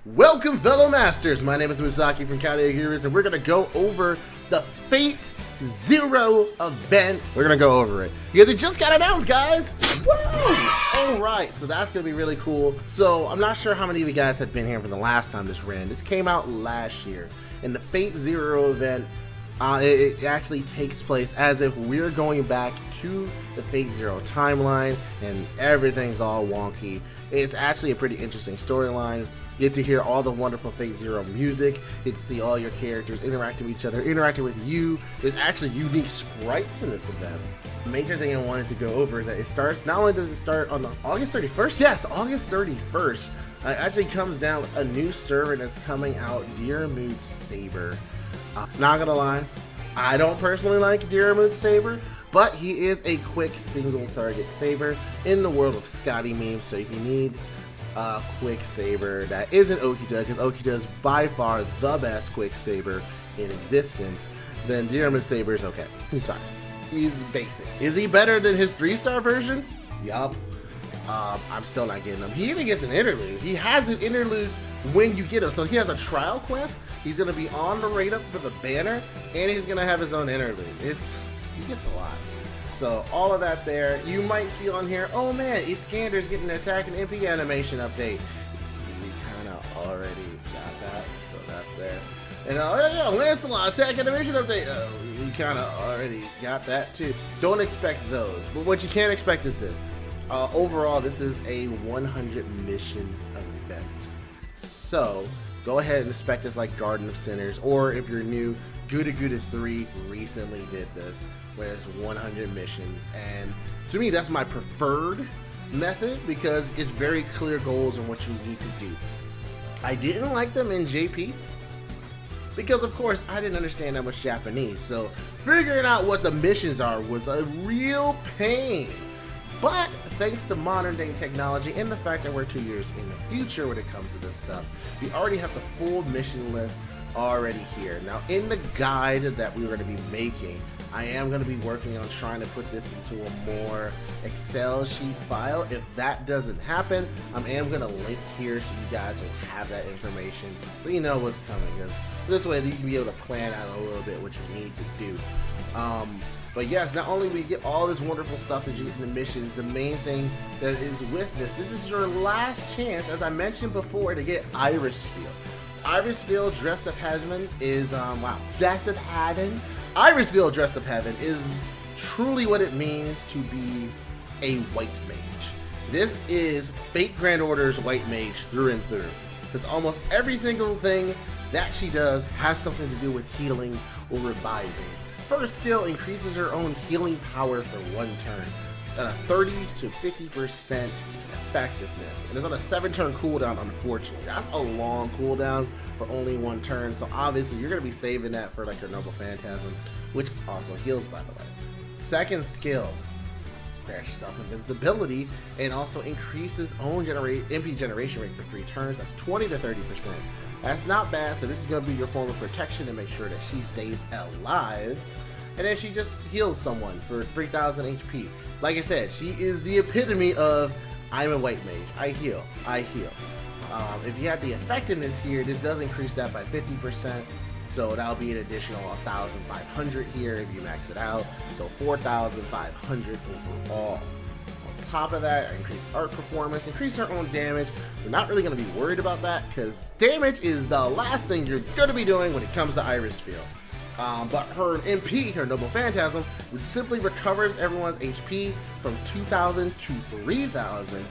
Welcome, fellow masters. My name is Misaki from Chaldea Heroes, and we're gonna go over the Fate Zero Event. We're gonna go over it because it just got announced, guys. Woo! All right, so that's gonna be really cool. So I'm not sure how many of you guys have been here from the last time this ran. This came out last year, and the Fate Zero Event. It actually takes place as if we're going back to the Fate Zero timeline, and everything's all wonky. It's actually a pretty interesting storyline. Get to hear all the wonderful Fate Zero music. Get to see all your characters interacting with each other, interacting with you. There's actually unique sprites in this event. The major thing I wanted to go over is that it starts, not only does it start on August 31st, yes, August 31st, it actually comes down with a new server that's coming out, Dear Mood Saber. Not gonna lie, I don't personally like Dear Mood Saber, but he is a quick single target saber in the world of Scotty memes, so if you need a quick saber that isn't Okita, because Okita is by far the best quick saber in existence, then Dear Mood Saber is okay. He's fine. He's basic. Is he better than his 3-star version? Yup. I'm still not getting him. He even gets an interlude. He has an interlude when you get him. So he has a trial quest. He's going to be on the rate up for the banner, and he's going to have his own interlude. He gets a lot. So all of that there, you might see on here, oh man, Iskander's getting an attack and MP animation update. We kind of already got that, so that's there. And oh yeah, Lancelot attack animation update. We kind of already got that too. Don't expect those, but what you can expect is this. Overall, this is a 100 mission event. So go ahead and expect this like Garden of Sinners, or if you're new, Guda Guda 3 recently did this, where it's 100 missions, and to me that's my preferred method because it's very clear goals on what you need to do. I didn't like them in JP because of course I didn't understand that much Japanese, so figuring out what the missions are was a real pain. But thanks to modern day technology and the fact that we're 2 years in the future when it comes to this stuff, we already have the full mission list already here. Now in the guide that we were going to be making, I am going to be working on trying to put this into a more Excel sheet file. If that doesn't happen, I am going to link here so you guys will have that information so you know what's coming. Because this way you can be able to plan out a little bit what you need to do. But yes, not only we get all this wonderful stuff that you get in the missions, the main thing that is with this is your last chance, as I mentioned before, to get Irisfield. Irisfield Dressed Up Heaven is, wow, Dressed Up Heaven? Irisfield Dressed Up Heaven is truly what it means to be a white mage. This is Fate Grand Order's white mage through and through. Because almost every single thing that she does has something to do with healing or reviving. First skill increases her own healing power for 1 turn at a 30 to 50% effectiveness, and it's on a 7-turn cooldown. Unfortunately, that's a long cooldown for only 1 turn, so obviously you're going to be saving that for like your Noble Phantasm, which also heals, by the way. Second skill, grants yourself invincibility and also increases own MP generation rate for 3 turns. That's 20 to 30%. That's not bad, so this is going to be your form of protection to make sure that she stays alive. And then she just heals someone for 3000 HP. Like I said, she is the epitome of, I'm a white mage, I heal, I heal. If you have the effectiveness here, this does increase that by 50%. So that'll be an additional 1,500 here if you max it out. So 4,500 overall. On top of that, increase art performance, increase her own damage. We're not really going to be worried about that because damage is the last thing you're going to be doing when it comes to Irisfield. But her MP, her Noble Phantasm, which simply recovers everyone's HP from 2,000 to 3,000.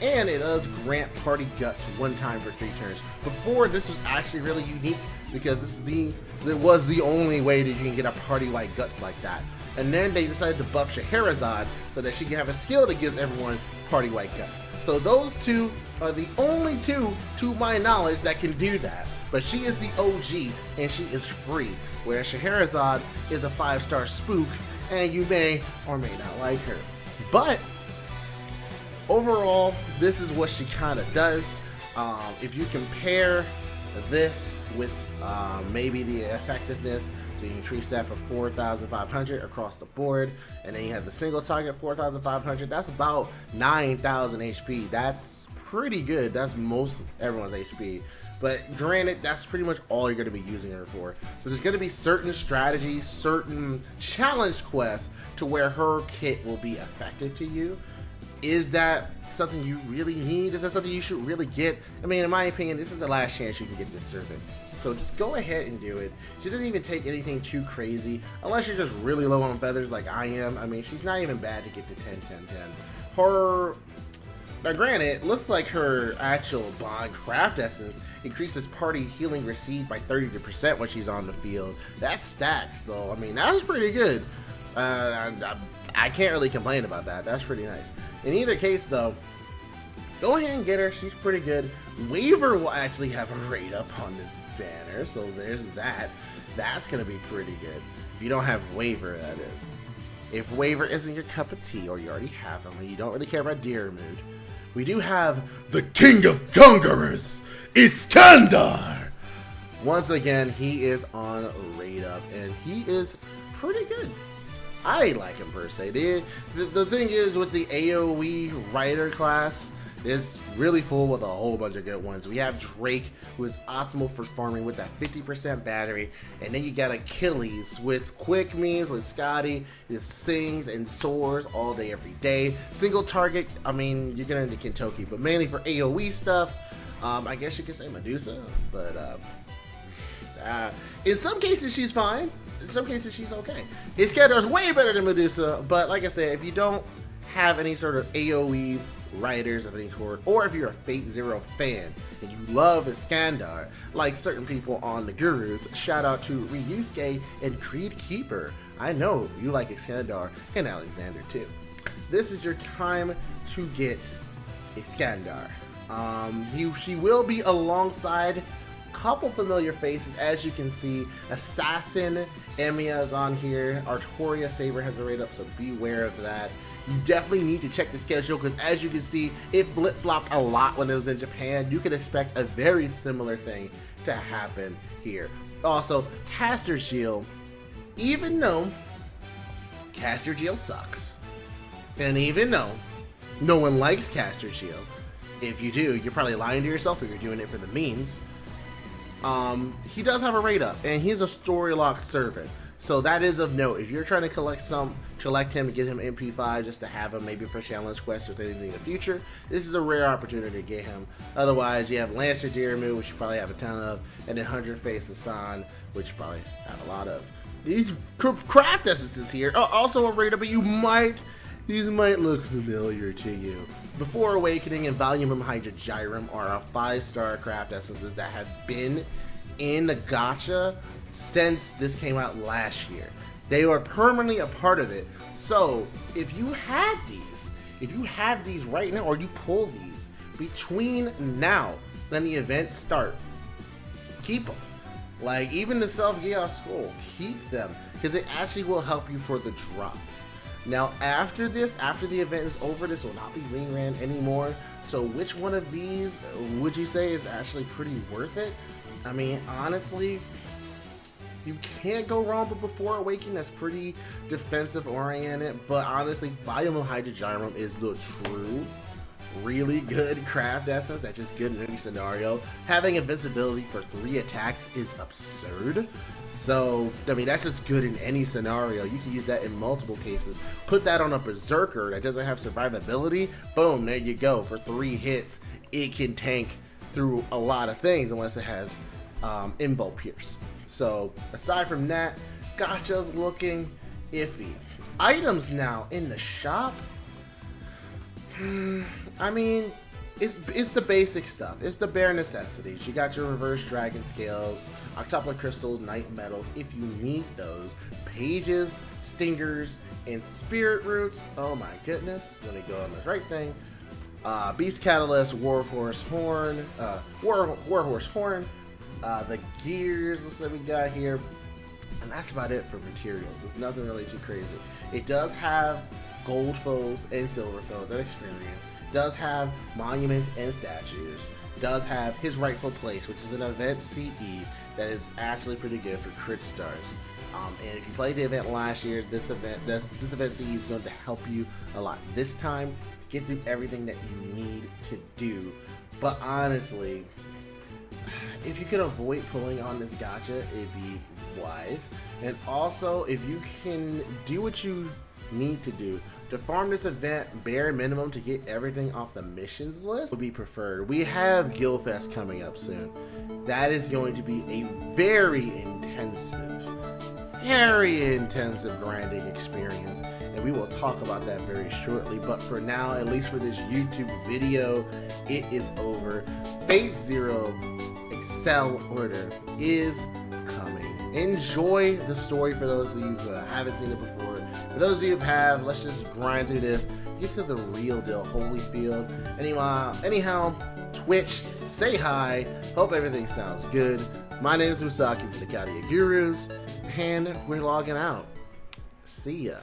And it does grant party guts 1 time for 3 turns. Before, this was actually really unique because it was the only way that you can get a party-wide guts like that. And then they decided to buff Scheherazade so that she can have a skill that gives everyone party-wide guts. So those two are the only two, to my knowledge, that can do that. But she is the OG, and she is free, whereas Scheherazade is a 5-star spook, and you may or may not like her. But overall, this is what she kind of does. If you compare this with maybe the effectiveness, so you increase that for 4,500 across the board, and then you have the single target 4,500. That's about 9,000 HP. That's pretty good. That's most everyone's HP. But granted, that's pretty much all you're going to be using her for. So there's going to be certain strategies, certain challenge quests to where her kit will be effective to you. Is that something you really need? Is that something you should really get? I mean, in my opinion, this is the last chance you can get this servant. So just go ahead and do it. She doesn't even take anything too crazy, unless you're just really low on feathers like I am. I mean, she's not even bad to get to 10, 10, 10. Her... Now granted, it looks like her actual bond craft essence increases party healing received by 30% when she's on the field. That stacks, so I mean, that was pretty good. I can't really complain about that. That's pretty nice. In either case though, go ahead and get her. She's pretty good. Waver will actually have a rate up on this banner, so there's that. That's gonna be pretty good. If you don't have Waver, that is. If Waver isn't your cup of tea, or you already have them, and you don't really care about Deer Mood, we do have the King of Conquerors, Iskandar! Once again, he is on rate up, and he is pretty good. I like him per se. The thing is, with the AoE Rider class, it's really full with a whole bunch of good ones. We have Drake, who is optimal for farming with that 50% battery, and then you got Achilles with quick means with Scotty, his sings and soars all day every day. Single target, I mean, you're gonna into Kentucky, but mainly for AoE stuff. I guess you could say Medusa, but in some cases she's fine. In some cases she's okay. Iskandar's way better than Medusa, but like I said, if you don't have any sort of AoE riders of any sort, or if you're a Fate Zero fan and you love Iskandar, like certain people on the Gurus, shout out to Ryusuke and Creed Keeper. I know you like Iskandar and Alexander too. This is your time to get Iskandar. She will be alongside a couple familiar faces, as you can see. Assassin Emiya is on here. Artoria Saber has a rate up, so beware of that. You definitely need to check the schedule, because as you can see, it flip-flopped a lot when it was in Japan. You can expect a very similar thing to happen here. Also, Caster Shield, even though Caster Shield sucks, and even though no one likes Caster Shield, if you do, you're probably lying to yourself, or you're doing it for the memes. He does have a rate up, and he's a story lock servant. So that is of note. If you're trying to collect him and get him MP5 just to have him maybe for challenge quests or anything in the future, this is a rare opportunity to get him. Otherwise, you have Lancer Deermu, which you probably have a ton of, and then 100 Face Hassan, which you probably have a lot of. These craft essences here are also a rate up, but these might look familiar to you. Before Awakening and Volume Hydra Gyrum are our 5-star craft essences that have been in the gacha since this came out last year. They are permanently a part of it. So if you have these right now, or you pull these between now and the event start, keep them. Like even the self-chaos scroll, keep them, because it actually will help you for the drops. Now after this, after the event is over, this will not be ring ran anymore. So which one of these would you say is actually pretty worth it? I mean, honestly, you can't go wrong with Before Awakening. That's pretty defensive oriented, but honestly, Volume of Hydra Gyrum is the true, really good craft essence that's just good in any scenario. Having invincibility for 3 attacks is absurd. So, I mean, that's just good in any scenario. You can use that in multiple cases. Put that on a Berserker that doesn't have survivability. Boom, there you go. For 3 hits, it can tank through a lot of things unless it has Invo Pierce. So aside from that, gacha's looking iffy. Items now in the shop, I mean, it's the basic stuff. It's the bare necessities. You got your reverse dragon scales, octuple crystals, night metals if you need those, pages, stingers, and spirit roots. Oh my goodness, let me go on the right thing. Beast Catalyst, Warhorse Horn, Warhorse Horn, the gears that we got here, and that's about it for materials. It's nothing really too crazy. It does have gold foes and silver foes and experience. It does have monuments and statues. It does have his rightful place, which is an event CE that is actually pretty good for crit stars. And if you played the event last year, this event CE is going to help you a lot. This time, get through everything that you need to do. But honestly, if you can avoid pulling on this gacha, it'd be wise. And also, if you can do what you need to do to farm this event bare minimum to get everything off the missions list would be preferred. We have Guildfest coming up soon. That is going to be a very intensive grinding experience, and we will talk about that very shortly. But for now, at least for this YouTube video, it is over. Fate Zero Excel Order is coming. Enjoy the story for those of you who haven't seen it before. For those of you who have, let's just grind through this, get to the real deal, Holyfield. Anyhow, Twitch, say hi. Hope everything sounds good. My name is Musaki from the Chaldea Gurus, and we're logging out. See ya.